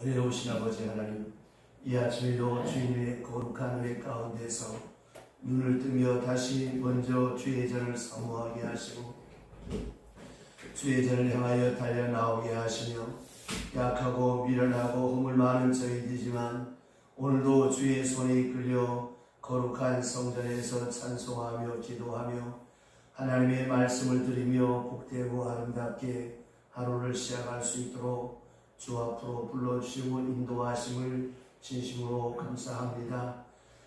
은혜로우신 아버지 하나님, 이 아침에도 주님의 거룩한 은혜 가운데서 눈을 뜨며 다시 먼저 주의 전을 사모하게 하시고 주의 전을 향하여 달려나오게 하시며 약하고 미련하고 허물 많은 저희들이지만 오늘도 주의 손에 이끌려 거룩한 성전에서 찬송하며 기도하며 하나님의 말씀을 들으며 복되고 아름답게 하루를 시작할 수 있도록 주 앞으로 불러주시고 인도하심을 진심으로 감사합니다.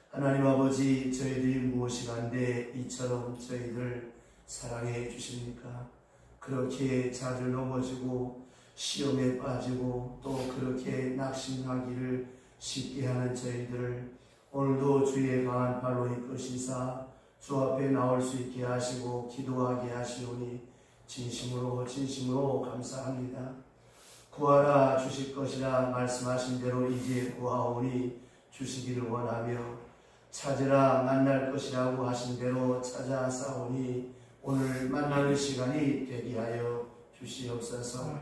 하나님 아버지, 저희들이 무엇이 간데 이처럼 저희들을 사랑해 주십니까? 그렇게 자주 넘어지고 시험에 빠지고 또 그렇게 낙심하기를 쉽게 하는 저희들을 오늘도 주의 강한 발로 이끄시사 주 앞에 나올 수 있게 하시고 기도하게 하시오니 진심으로 감사합니다. 구하라 주실 것이라 말씀하신 대로 이제 구하오니 주시기를 원하며 찾으라 만날 것이라고 하신 대로 찾아싸오니 오늘 만나는 시간이 되게 하여 주시옵소서.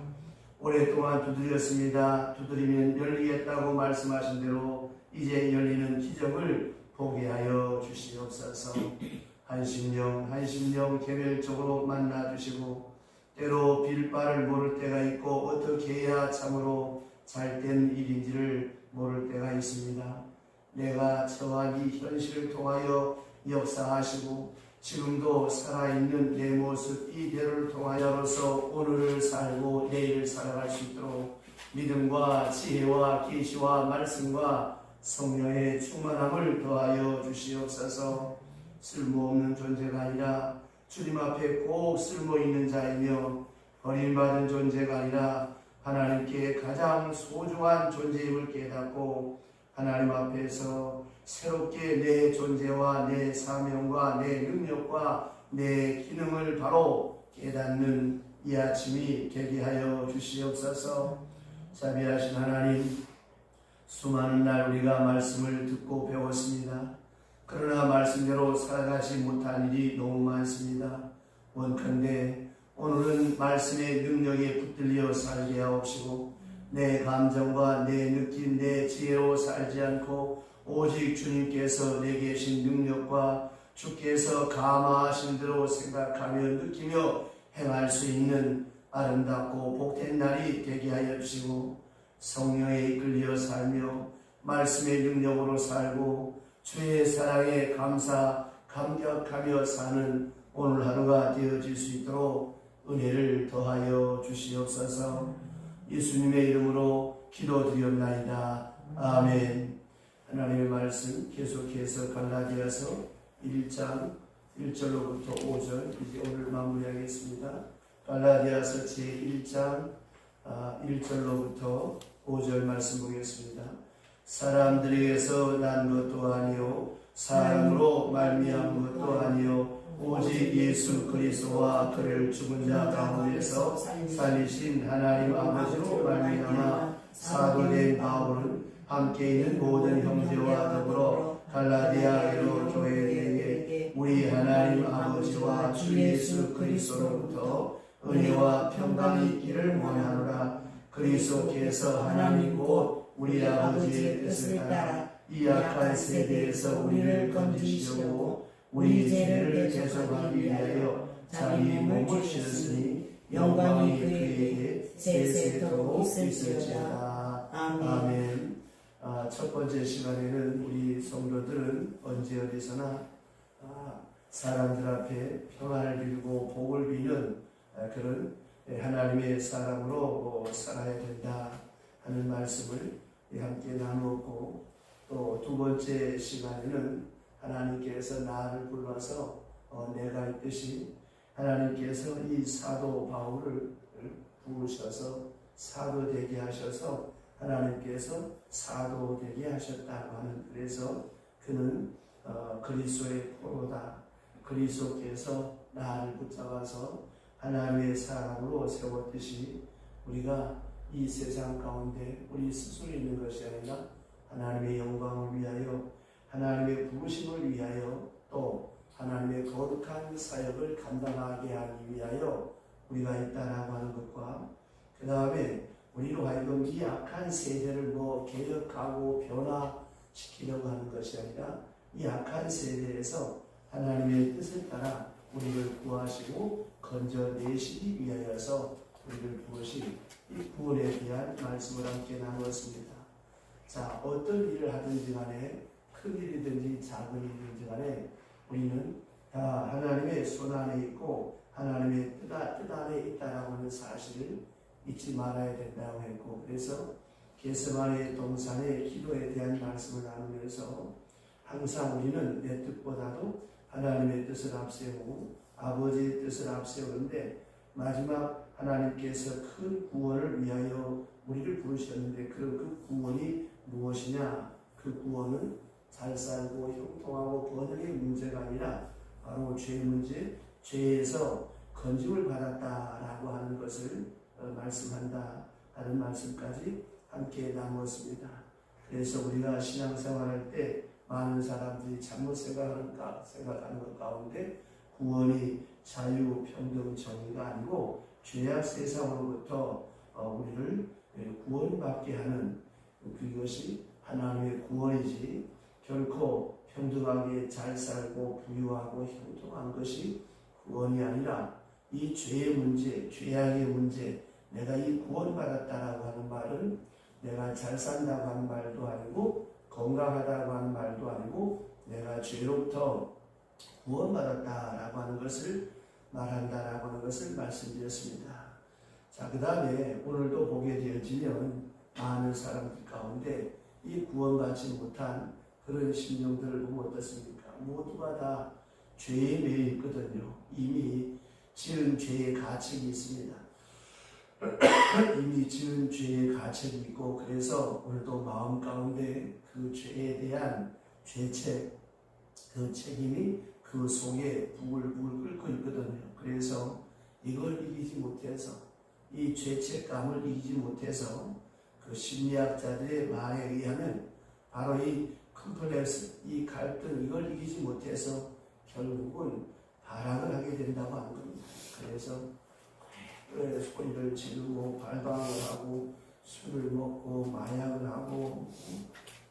오랫동안 두드렸습니다. 두드리면 열리겠다고 말씀하신 대로 이제 열리는 기적을 보게 하여 주시옵소서. 한심령 개별적으로 만나주시고 때로 빌바를 모를 때가 있고 어떻게 해야 참으로 잘된 일인지를 모를 때가 있습니다. 내가 처한 이 현실을 통하여 역사하시고 지금도 살아있는 내 모습 이대로를 통하여로서 오늘을 살고 내일을 살아갈 수 있도록 믿음과 지혜와 계시와 말씀과 성령의 충만함을 더하여 주시옵소서. 쓸모없는 존재가 아니라 주님 앞에 꼭 쓸모있는 자이며 버림받은 존재가 아니라 하나님께 가장 소중한 존재임을 깨닫고 하나님 앞에서 새롭게 내 존재와 내 사명과 내 능력과 내 기능을 바로 깨닫는 이 아침이 되게 하여 주시옵소서. 자비하신 하나님, 수많은 날 우리가 말씀을 듣고 배웠습니다. 그러나 말씀대로 살아가지 못한 일이 너무 많습니다. 원컨대 오늘은 말씀의 능력에 붙들려 살게 하옵시고 내 감정과 내 느낌, 내 지혜로 살지 않고 오직 주님께서 내게 계신 능력과 주께서 감화하신 대로 생각하며 느끼며 행할 수 있는 아름답고 복된 날이 되게 하여 주시고 성령에 이끌려 살며 말씀의 능력으로 살고 주의 사랑에 감격하며 사는 오늘 하루가 되어질 수 있도록 은혜를 더하여 주시옵소서. 예수님의 이름으로 기도드렸나이다. 아멘. 하나님의 말씀 계속해서 갈라디아서 1장 1절로부터 5절 이제 오늘 마무리하겠습니다. 갈라디아서 제1장 1절로부터 5절 말씀 보겠습니다. 사람들에게서 난 것도 아니요 사랑으로 말미암은 것도 아니요 오직 예수 그리스도와 그를 죽은 자 가운데서 살리신 하나님 아버지로 말미암아 사도된 바울은 함께 있는 모든 형제와 더불어 갈라디아 에로 교회에게 우리 하나님 아버지와 주 예수 그리스도로부터 은혜와 평강이 있기를 원하노라. 그리스도께서 하나님 곧 우리 아버지의 뜻을 따라 이 악한 세대에서 우리를 건지시려고 우리 죄를 대속하기 위하여 자기 몸을 씻었으니 영광이 그에게 세세토록 있을지어다. 아멘. 첫 번째 시간에는 우리 성도들은 언제 어디서나 사람들 앞에 평안을 빌고 복을 비는 그런 하나님의 사람으로 살아야 된다 하는 말씀을 함께 나누었고 또 두 번째 시간에는 하나님께서 나를 불러서 내가 있듯이 하나님께서 이 사도 바울을 부르셔서 사도 되게 하셔서 하나님께서 사도 되게 하셨다고 하는, 그래서 그는 그리스도의 포로다. 그리스도께서 나를 붙잡아서 하나님의 사람으로 세웠듯이 우리가 이 세상 가운데 우리 스스로 있는 것이 아니라 하나님의 영광을 위하여 하나님의 부르심을 위하여 또 하나님의 거룩한 사역을 감당하게 하기 위하여 우리가 있다라고 하는 것과 그 다음에 우리로 하여금 하여금 이 악한 세대를 개혁하고 변화시키려고 하는 것이 아니라 이 악한 세대에서 하나님의 뜻을 따라 우리를 구하시고 건져내시기 위하여서 우리를 부르신 이 구원에 대한 말씀을 함께 나누었습니다. 자, 어떤 일을 하든지 간에 큰 일이든지 작은 일이든지 간에 우리는 다 하나님의 손 안에 있고 하나님의 뜻 안에 있다라고 하는 사실을 잊지 말아야 된다고 했고, 그래서 겟세마네 동산의 기도에 대한 말씀을 나누면서 항상 우리는 내 뜻보다도 하나님의 뜻을 앞세우고 아버지의 뜻을 앞세우는데 마지막 하나님께서 큰 구원을 위하여 우리를 부르셨는데 그 구원이 무엇이냐? 그 구원은 잘 살고 형통하고 번영의 문제가 아니라 바로 죄 문제, 죄에서 건짐을 받았다라고 하는 것을 말씀한다 하는 말씀까지 함께 나누었습니다. 그래서 우리가 신앙생활할 때 많은 사람들이 잘못 생각하는 것 가운데 구원이 자유, 평등, 정의가 아니고 죄악 세상으로부터 우리를 구원받게 하는 그것이 하나님의 구원이지 결코 평등하게 잘 살고 부유하고 형통한 것이 구원이 아니라 이 죄의 문제, 죄악의 문제, 내가 이 구원받았다라고 하는 말은 내가 잘 산다고 하는 말도 아니고 건강하다고 하는 말도 아니고 내가 죄로부터 구원받았다라고 하는 것을 말한다라고 하는 것을 말씀드렸습니다. 자, 그 다음에 오늘도 보게 되어지면 많은 사람들 가운데 이 구원받지 못한 그런 심령들을 보면 어떻습니까? 모두가 다 죄에 매여 있거든요. 이미 지은 죄의 가책이 있습니다. 이미 지은 죄의 가책이 있고, 그래서 오늘도 마음 가운데 그 죄에 대한 죄책, 그 책임이 그 속에 부글부글 끓고 있거든요. 그래서 이걸 이기지 못해서, 이 죄책감을 이기지 못해서 그 심리학자들의 말에 의하면 바로 이 컴플렉스, 이 갈등, 이걸 이기지 못해서 결국은 발악을 하게 된다고 하는 겁니다. 그래서 소리를 지르고 발광을 하고 술을 먹고 마약을 하고,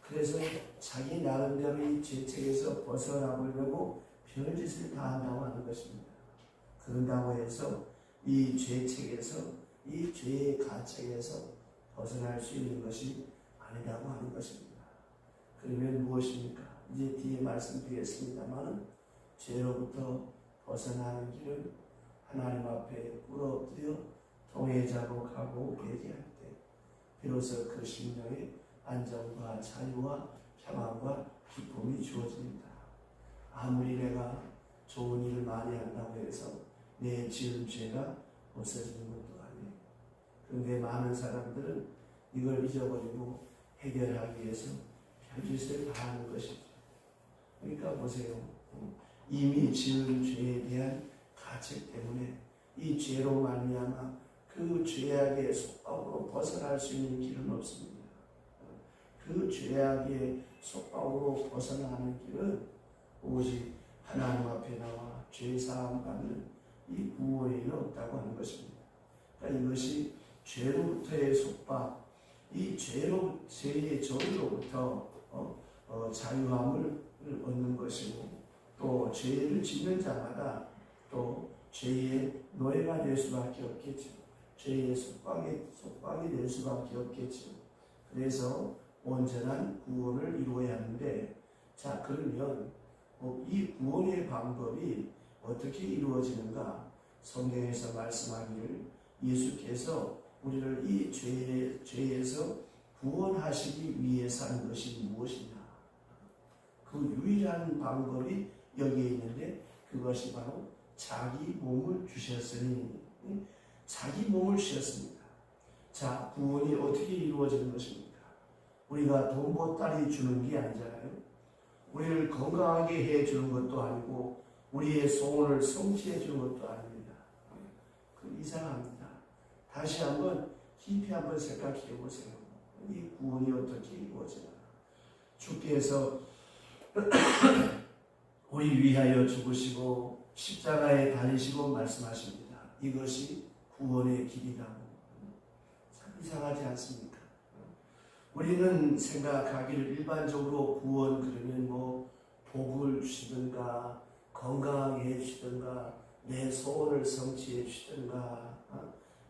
그래서 자기 나름대로 이 죄책에서 벗어나보려고 별짓을 다 한다고 하는 것입니다. 그런다고 해서 이 죄책에서, 이 죄의 가책에서 벗어날 수 있는 것이 아니라고 하는 것입니다. 그러면 무엇입니까? 이제 뒤에 말씀드리겠습니다만 죄로부터 벗어나는 길은 하나님 앞에 꿇어엎드려 통회자로 가고 회개할 때 비로소 그 심령에 안정과 자유와 평안과 기쁨이 주어집니다. 아무리 내가 좋은 일을 많이 한다고 해서 내 지은 죄가 없어지는 것도 아니에요. 그런데 많은 사람들은 이걸 잊어버리고 해결하기 위해서 별짓을 다 하는 것이죠. 그러니까 보세요. 이미 지은 죄에 대한 가책 때문에 이 죄로 말미암아 그 죄악의 속박으로 벗어날 수 있는 길은 없습니다. 그 죄악의 속박으로 벗어나는 길은 오직 하나님 앞에 나와 죄사함 받는 이 구원이 없다고 하는 것입니다. 그러니까 이것이 죄로부터의 속박, 이 죄의 저주로부터 자유함을 얻는 것이고, 또 죄를 짓는 자마다 또 죄의 노예가 될 수밖에 없겠죠. 죄의 속박이 될 수밖에 없겠죠. 그래서 온전한 구원을 이루어야 하는데, 자, 그러면 이 구원의 방법이 어떻게 이루어지는가? 성경에서 말씀하기를 예수께서 우리를 이 죄에서 구원하시기 위해서 하는 것이 무엇이냐? 그 유일한 방법이 여기에 있는데 그것이 바로 자기 몸을 주셨으니, 자기 몸을 주셨습니다. 자, 구원이 어떻게 이루어지는 것입니까? 우리가 돈 보따리 주는 게 아니잖아요. 우리를 건강하게 해주는 것도 아니고 우리의 소원을 성취해 주는 것도 아닙니다. 그 이상합니다. 다시 한번 깊이 한번 생각해 보세요. 이 구원이 어떻게 이루어지나? 주께서 우리 위하여 죽으시고 십자가에 달리시고 말씀하십니다. 이것이 구원의 길이라고. 참 이상하지 않습니까? 우리는 생각하기를 일반적으로 구원 그러면 뭐 복을 주시든가 건강하게 해주시든가 내 소원을 성취해 주시든가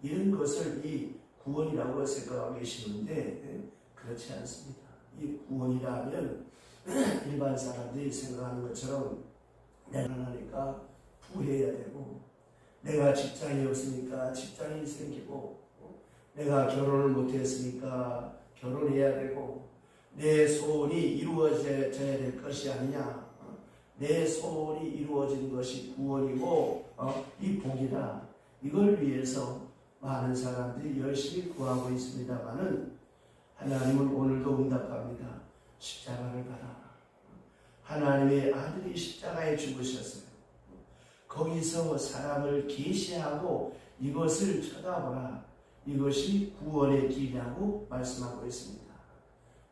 이런 것을 이 구원이라고 생각하고 계시는데 그렇지 않습니다. 이 구원이라면 일반 사람들이 생각하는 것처럼 내가 하니까 부해야 되고, 내가 직장이 없으니까 직장이 생기고, 내가 결혼을 못했으니까 결혼해야 되고, 내 소원이 이루어져야 될 것이 아니냐. 내 소원이 이루어진 것이 구원이고 이 복이다. 이걸 위해서 많은 사람들이 열심히 구하고 있습니다만은 하나님은 오늘도 응답합니다. 십자가를 가라. 하나님의 아들이 십자가에 죽으셨어요. 거기서 사랑을 계시하고 이것을 쳐다보라. 이것이 구원의 길이라고 말씀하고 있습니다.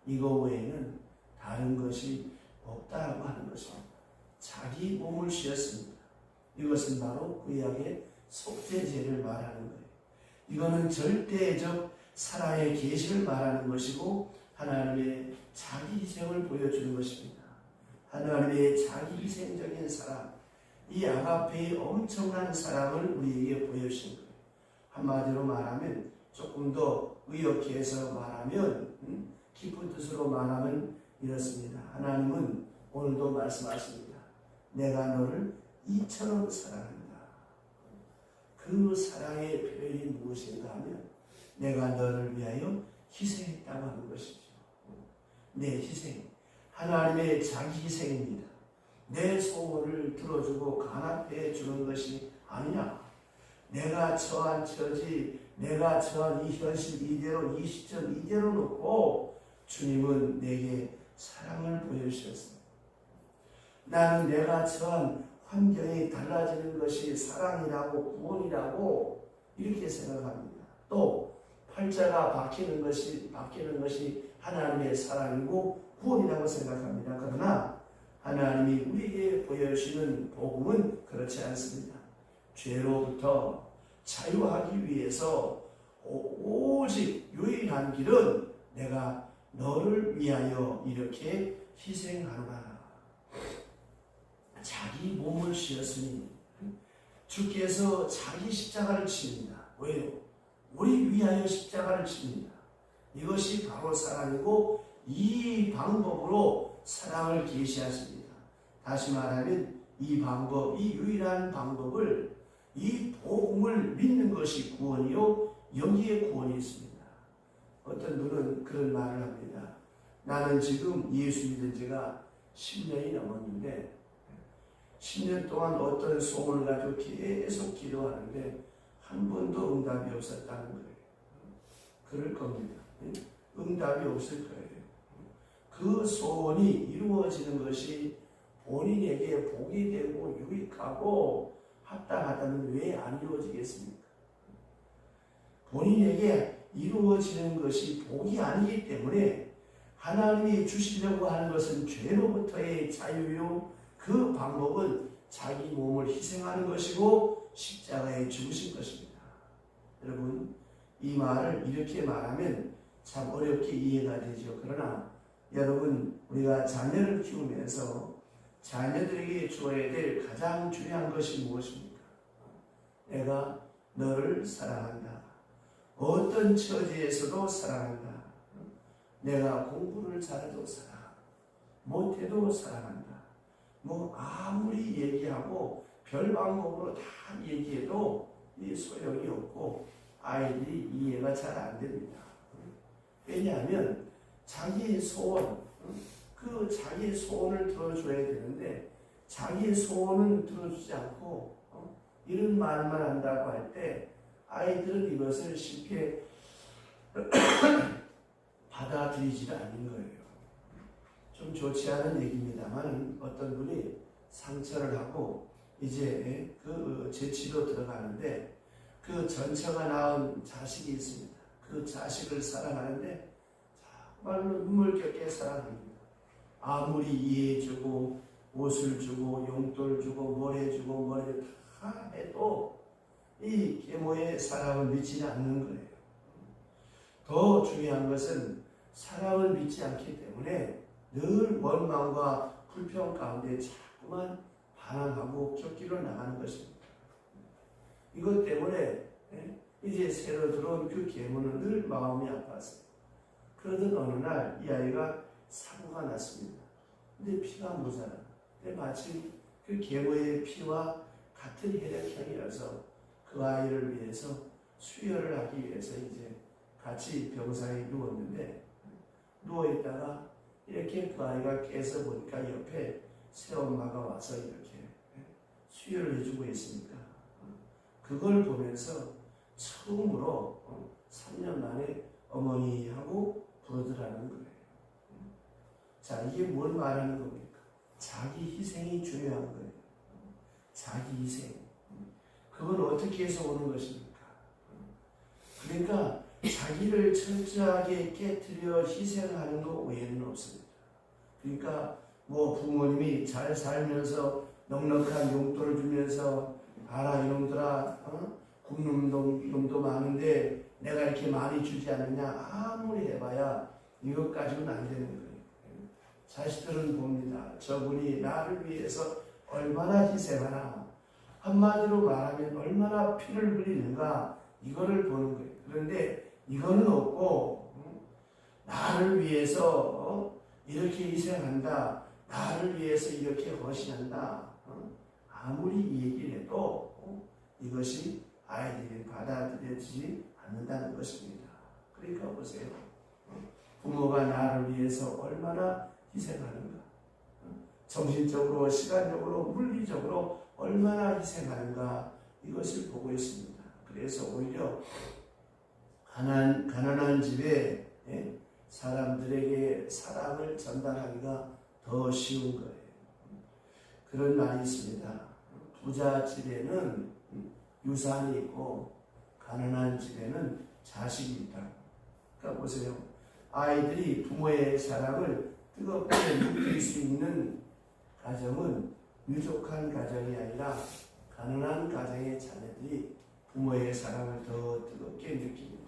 이거 외에는 다른 것이 없다라고 하는 것입니다. 자기 몸을 씌었습니다. 이것은 바로 구약의 속죄제를 말하는 거예요. 이거는 절대적 사랑의 계시를 말하는 것이고 하나님의 자기 희생을 보여주는 것입니다. 하나님의 자기 희생적인 사랑, 이 아가페의 엄청난 사랑을 우리에게 보여주신 거예요. 한마디로 말하면, 조금 더 의역해 해서 말하면, 깊은 뜻으로 말하면 이렇습니다. 하나님은 오늘도 말씀하십니다. 내가 너를 이처럼 사랑한다. 그 사랑의 표현이 무엇인가 하면 내가 너를 위하여 희생했다고 하는 것이죠. 내 희생, 하나님의 자기 희생입니다. 내 소원을 들어주고 간합해 주는 것이 아니냐. 내가 처한 처지, 내가 처한 이 현실 이대로, 이 시점 이대로 놓고 주님은 내게 사랑을 보여주셨어요. 나는 내가 처한 환경이 달라지는 것이 사랑이라고 구원이라고 이렇게 생각합니다. 또 팔자가 바뀌는 것이 하나님의 사랑이고 구원이라고 생각합니다. 그러나 하나님이 우리에게 보여주시는 복음은 그렇지 않습니다. 죄로부터 자유하기 위해서 오직 유일한 길은 내가 너를 위하여 이렇게 희생하노라. 자기 몸을 씌었으니 주께서 자기 십자가를 칩니다. 왜요? 우리 위하여 십자가를 칩니다. 이것이 바로 사랑이고 이 방법으로 사랑을 계시하십니다. 다시 말하면 이 방법, 이 유일한 방법을, 이 복음을 믿는 것이 구원이요, 여기에 구원이 있습니다. 어떤 분은 그런 말을 합니다. 나는 지금 예수 믿은 지가 10년이 넘었는데 10년 동안 어떤 소원을 가지고 계속 기도하는데 한 번도 응답이 없었다는 거예요. 그럴 겁니다. 응답이 없을 거예요. 그 소원이 이루어지는 것이 본인에게 복이 되고 유익하고 합당하다면 왜 안 이루어지겠습니까? 본인에게 이루어지는 것이 복이 아니기 때문에 하나님이 주시려고 하는 것은 죄로부터의 자유요, 그 방법은 자기 몸을 희생하는 것이고 십자가에 죽으신 것입니다. 여러분, 이 말을 이렇게 말하면 참 어렵게 이해가 되죠. 그러나 여러분, 우리가 자녀를 키우면서 자녀들에게 주어야 될 가장 중요한 것이 무엇입니까? 내가 너를 사랑한다. 어떤 처지에서도 사랑한다. 내가 공부를 잘해도 사랑한다. 못해도 사랑한다. 뭐 아무리 얘기하고 별 방법으로 다 얘기해도 이 소용이 없고 아이들이 이해가 잘 안 됩니다. 왜냐하면 자기 소원, 그 자기 소원을 들어줘야 되는데 자기 소원은 들어주지 않고 이런 말만 한다고 할 때 아이들은 이것을 쉽게 받아들이지 않는 거예요. 좀 좋지 않은 얘기입니다만 어떤 분이 상처를 하고 이제 그 재치로 들어가는데 그 전처가 낳은 자식이 있습니다. 그 자식을 사랑하는데 정말로 눈물겹게 사랑합니다. 아무리 이해해주고 옷을 주고 용돈을 주고 뭘 해주고 뭘 해주고 다 해도 이 계모의 사랑을 미치지 않는 거예요. 더 중요한 것은 사랑을 믿지 않기 때문에 늘 원망과 불평 가운데 자꾸만 반항하고 격기로 나가는 것입니다. 이것 때문에 이제 새로 들어온 그 계모는 늘 마음이 아팠어요. 그러던 어느 날 이 아이가 사고가 났습니다. 근데 피가 모자라. 근데 마침 그 계모의 피와 같은 혈액형이라서 그 아이를 위해서 수혈을 하기 위해서 이제 같이 병상에 누웠는데, 누워있다가 이렇게 그 아이가 깨서 보니까 옆에 새엄마가 와서 이렇게 수혈을 해주고 있으니까 그걸 보면서 처음으로 3년 만에 어머니하고 부르더라는 거예요. 자, 이게 뭘 말하는 겁니까? 자기 희생이 중요한 거예요. 자기 희생. 그건 어떻게 해서 오는 것입니까? 그러니까 자기를 철저하게 깨뜨려 희생하는 것 외에는 없습니다. 그러니까 뭐 부모님이 잘 살면서 넉넉한 용돈을 주면서 알아 이놈들아, 굶는 놈도 많은데 내가 이렇게 많이 주지 않느냐, 아무리 해봐야 이것 가지고는 안 되는 거예요. 자식들은 봅니다. 저분이 나를 위해서 얼마나 희생하나, 한마디로 말하면 얼마나 피를 흘리는가, 이거를 보는 거예요. 그런데 이거는 없고 나를 위해서 이렇게 희생한다, 나를 위해서 이렇게 헌신한다, 아무리 얘기를 해도 이것이 아이들이 받아들여지지 않는다는 것입니다. 그러니까 보세요. 부모가 나를 위해서 얼마나 희생하는가, 정신적으로, 시간적으로, 물리적으로 얼마나 희생하는가, 이것을 보고 있습니다. 그래서 오히려 가난한 집에 사람들에게 사랑을 전달하기가 더 쉬운 거예요. 그런 말이 있습니다. 부자 집에는 유산이 있고 가난한 집에는 자식이 있다. 그러니까 보세요. 아이들이 부모의 사랑을 뜨겁게 느낄 수 있는 가정은 유족한 가정이 아니라 가난한 가정의 자녀들이 부모의 사랑을 더 뜨겁게 느낍니다.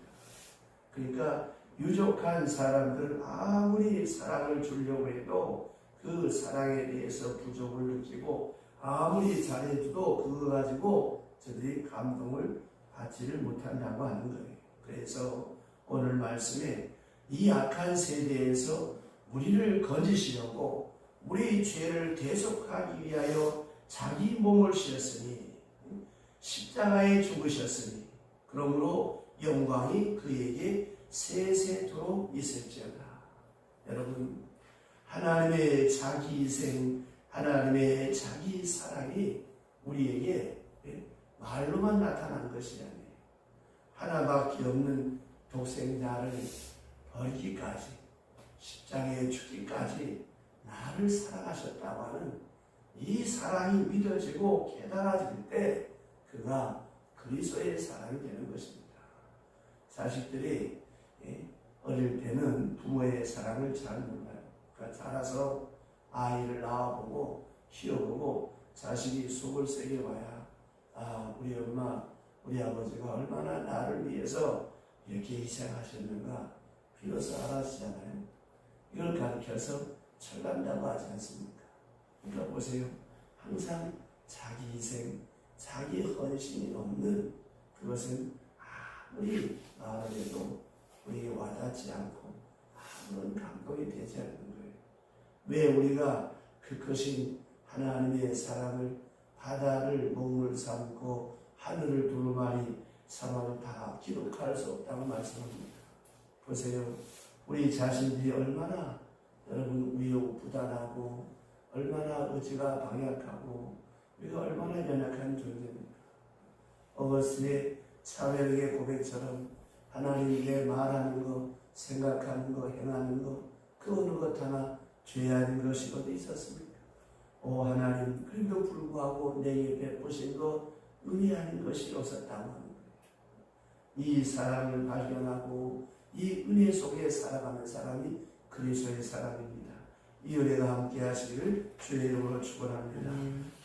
그러니까 유족한 사람들은 아무리 사랑을 주려고 해도 그 사랑에 대해서 부족을 느끼고 아무리 잘해줘도 그거 가지고 저들이 감동을 받지를 못한다고 하는 거예요. 그래서 오늘 말씀에 이 악한 세대에서 우리를 건지시려고 우리 죄를 대속하기 위하여 자기 몸을 씌었으니 십자가에 죽으셨으니 그러므로 영광이 그에게 세세토록 있을지어다. 여러분, 하나님의 자기 희생, 하나님의 자기 사랑이 우리에게 말로만 나타난 것이 아니에요. 하나밖에 없는 독생자를 버리기까지, 십자가에 죽기까지 나를 사랑하셨다고 하는 이 사랑이 믿어지고 깨달아질 때 그가 그리스도의 사랑이 되는 것입니다. 자식들이 어릴 때는 부모의 사랑을 잘 몰라요. 그러니까 자라서 아이를 낳아보고 키워보고 자식이 속을 세게 봐야 우리 엄마, 우리 아버지가 얼마나 나를 위해서 이렇게 희생하셨는가 비로소 알아지잖아요. 이걸 가르쳐서 철난다고 하지 않습니까? 그러니까 보세요. 항상 자기 희생, 자기 헌신이 없는 그것은 아무리 말해도 우리에게 와닿지 않고 아무런 감동이 되지 않는 거예요. 왜 우리가 그 크신 하나님의 사랑을 바다를 먹물 삼고 하늘을 두루마리 삼아도 다 기록할 수 없다고 말씀합니다. 보세요. 우리 자신들이 얼마나 여러분 위협부단하고 얼마나 의지가 방약하고 우리가 얼마나 연약한 존재입니까? 어거스의 사회의 고백처럼 하나님께 말하는 것, 생각하는 것, 행하는 것, 그 어느 것 하나 죄 아닌 것이 어디 있었습니까? 오 하나님, 그럼에도 불구하고 내게 베푸신 것 은혜 아닌 것이 없었다고 하는 거예요. 이 사랑을 발견하고 이 은혜 속에 살아가는 사람이 그리스도의 사랑입니다. 이 은혜가 함께 하시기를 주의 이름으로 축원합니다.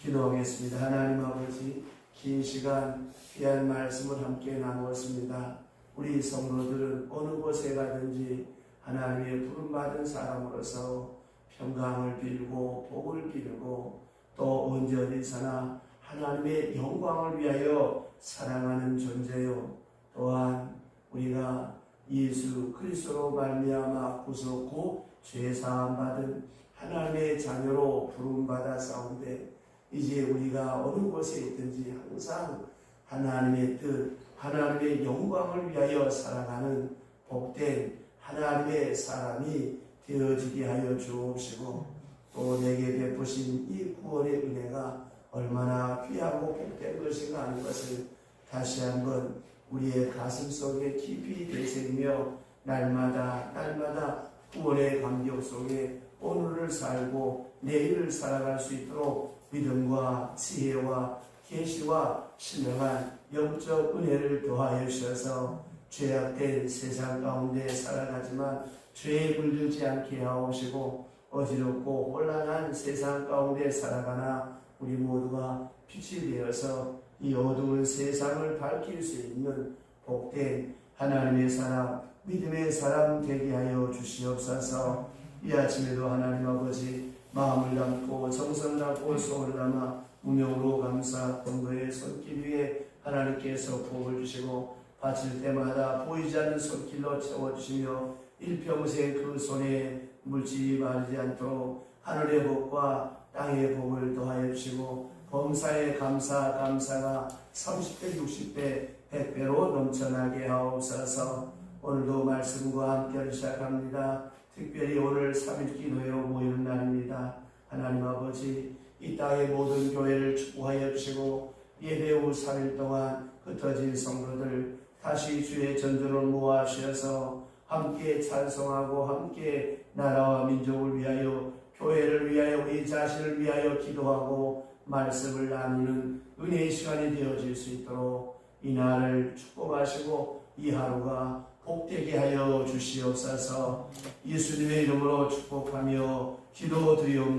기도하겠습니다. 하나님 아버지, 긴 시간 귀한 말씀을 함께 나누었습니다. 우리 성도들은 어느 곳에 가든지 하나님의 부름받은 사람으로서 평강을 빌고 복을 빌고 또 언제 어디서나 하나님의 영광을 위하여 사랑하는 존재요. 또한 우리가 예수 그리스도로 말미암아 구속고 죄 사함 받은 하나님의 자녀로 부름받아 싸운데 이제 우리가 어느 곳에 있든지 항상 하나님의 뜻, 하나님의 영광을 위하여 살아가는 복된 하나님의 사람이 되어지게 하여 주옵시고 또 내게 베푸신 이 구원의 은혜가 얼마나 귀하고 복된 것인가 하는 것을 다시 한번 우리의 가슴 속에 깊이 되새기며 날마다 구원의 감격 속에 오늘을 살고 내일을 살아갈 수 있도록 믿음과 지혜와 계시와 신령한 영적 은혜를 더하여 주셔서 죄악된 세상 가운데 살아가지만 죄에 물들지 않게 하옵시고 어지럽고 혼란한 세상 가운데 살아가나 우리 모두가 빛이 되어서 이 어두운 세상을 밝힐 수 있는 복된 하나님의 사람, 믿음의 사람 되게 하여 주시옵소서. 이 아침에도 하나님 아버지 마음을 담고 정성을 담고 소원을 담아 무명으로 감사 본도의 손길 위에 하나님께서 복을 주시고 바칠 때마다 보이지 않는 손길로 채워주시며 일평생 그 손에 물질이 마르지 않도록 하늘의 복과 땅의 복을 더하여 주시고 범사에 감사가 30배, 60배, 100배로 넘쳐나게 하옵소서. 오늘도 말씀과 함께 시작합니다. 특별히 오늘 3일 기도회로 모이는 날입니다. 하나님 아버지 이 땅의 모든 교회를 축복하여 주시고 예배 후 3일 동안 흩어진 성도들 다시 주의 전전을 모아 주셔서 함께 찬송하고 함께 나라와 민족을 위하여 교회를 위하여 우리 자신을 위하여 기도하고 말씀을 나누는 은혜의 시간이 되어질 수 있도록 이 날을 축복하시고 이 하루가 복되게 하여 주시옵소서. 예수님의 이름으로 축복하며 기도드리옵나이다.